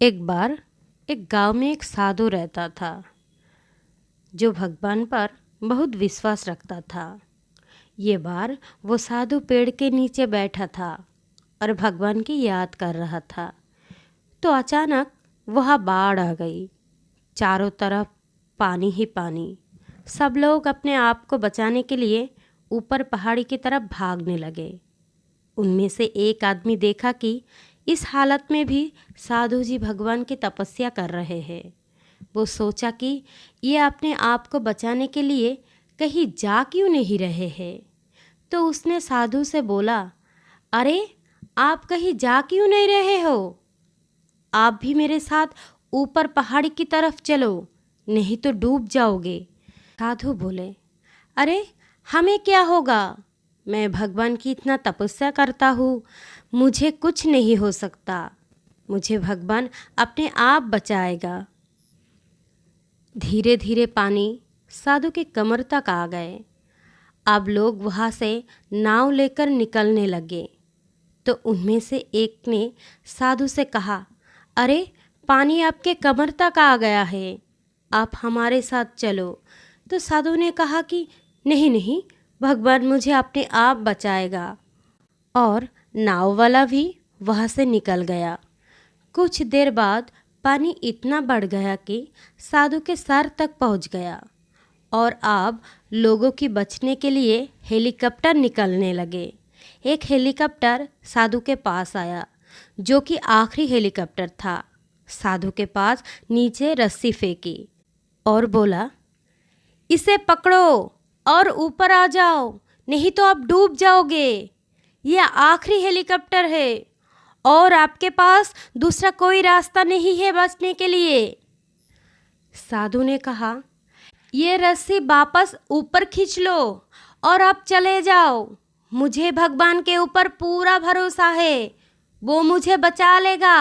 एक बार एक गांव में एक साधु रहता था जो भगवान पर बहुत विश्वास रखता था। ये बार वो साधु पेड़ के नीचे बैठा था और भगवान की याद कर रहा था। तो अचानक वहाँ बाढ़ आ गई। चारों तरफ पानी ही पानी। सब लोग अपने आप को बचाने के लिए ऊपर पहाड़ी की तरफ भागने लगे। उनमें से एक आदमी देखा कि इस हालत में भी साधु जी भगवान की तपस्या कर रहे हैं। वो सोचा कि ये अपने आप को बचाने के लिए कहीं जा क्यों नहीं रहे हैं। तो उसने साधु से बोला, अरे आप कहीं जा क्यों नहीं रहे हो? आप भी मेरे साथ ऊपर पहाड़ी की तरफ चलो, नहीं तो डूब जाओगे। साधु बोले, अरे हमें क्या होगा? मैं भगवान की इतना तपस्या करता हूँ, मुझे कुछ नहीं हो सकता। मुझे भगवान अपने आप बचाएगा। धीरे धीरे पानी साधु के कमर तक आ गए। अब लोग वहाँ से नाव लेकर निकलने लगे। तो उनमें से एक ने साधु से कहा, अरे पानी आपके कमर तक आ गया है, आप हमारे साथ चलो। तो साधु ने कहा कि नहीं नहीं, भगवान मुझे अपने आप बचाएगा। और नाव वाला भी वहाँ से निकल गया। कुछ देर बाद पानी इतना बढ़ गया कि साधु के सर तक पहुँच गया और अब लोगों की बचने के लिए हेलीकॉप्टर निकलने लगे। एक हेलीकॉप्टर साधु के पास आया, जो कि आखिरी हेलीकॉप्टर था। साधु के पास नीचे रस्सी फेंकी और बोला, इसे पकड़ो और ऊपर आ जाओ, नहीं तो आप डूब जाओगे। यह आखिरी हेलीकॉप्टर है और आपके पास दूसरा कोई रास्ता नहीं है बचने के लिए। साधु ने कहा, ये रस्सी वापस ऊपर खींच लो और आप चले जाओ। मुझे भगवान के ऊपर पूरा भरोसा है, वो मुझे बचा लेगा।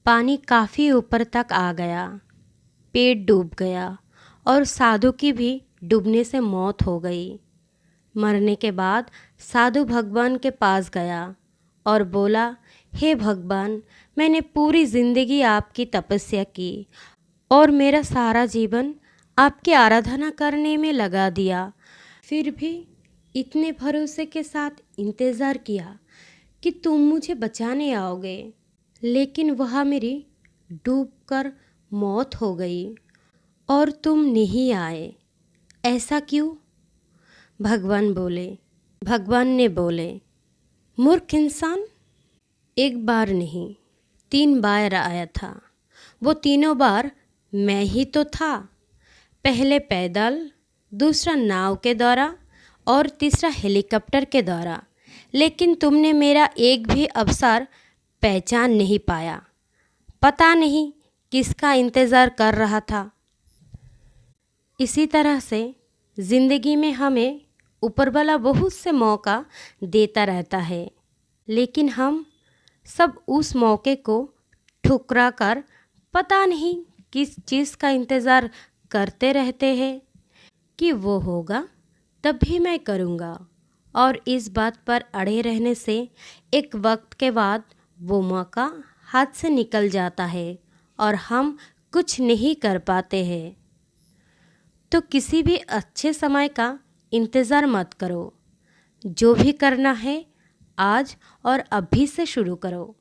पानी काफ़ी ऊपर तक आ गया। पेट डूब गया और साधु की भी डूबने से मौत हो गई। मरने के बाद साधु भगवान के पास गया और बोला, हे भगवान, मैंने पूरी ज़िंदगी आपकी तपस्या की और मेरा सारा जीवन आपकी आराधना करने में लगा दिया। फिर भी इतने भरोसे के साथ इंतज़ार किया कि तुम मुझे बचाने आओगे, लेकिन वह मेरी डूबकर मौत हो गई और तुम नहीं आए। ऐसा क्यों? भगवान ने बोले, मूर्ख इंसान, एक बार नहीं 3 बार आया था। वो तीनों बार मैं ही तो था। पहले पैदल, दूसरा नाव के द्वारा और तीसरा हेलीकॉप्टर के द्वारा। लेकिन तुमने मेरा एक भी अवसर पहचान नहीं पाया। पता नहीं किसका इंतज़ार कर रहा था। इसी तरह से ज़िंदगी में हमें ऊपर वाला बहुत से मौका देता रहता है, लेकिन हम सब उस मौके को ठुकरा कर पता नहीं किस चीज़ का इंतज़ार करते रहते हैं कि वो होगा तब भी मैं करूँगा। और इस बात पर अड़े रहने से एक वक्त के बाद वो मौका हाथ से निकल जाता है और हम कुछ नहीं कर पाते हैं। तो किसी भी अच्छे समय का इंतज़ार मत करो। जो भी करना है आज और अभी से शुरू करो।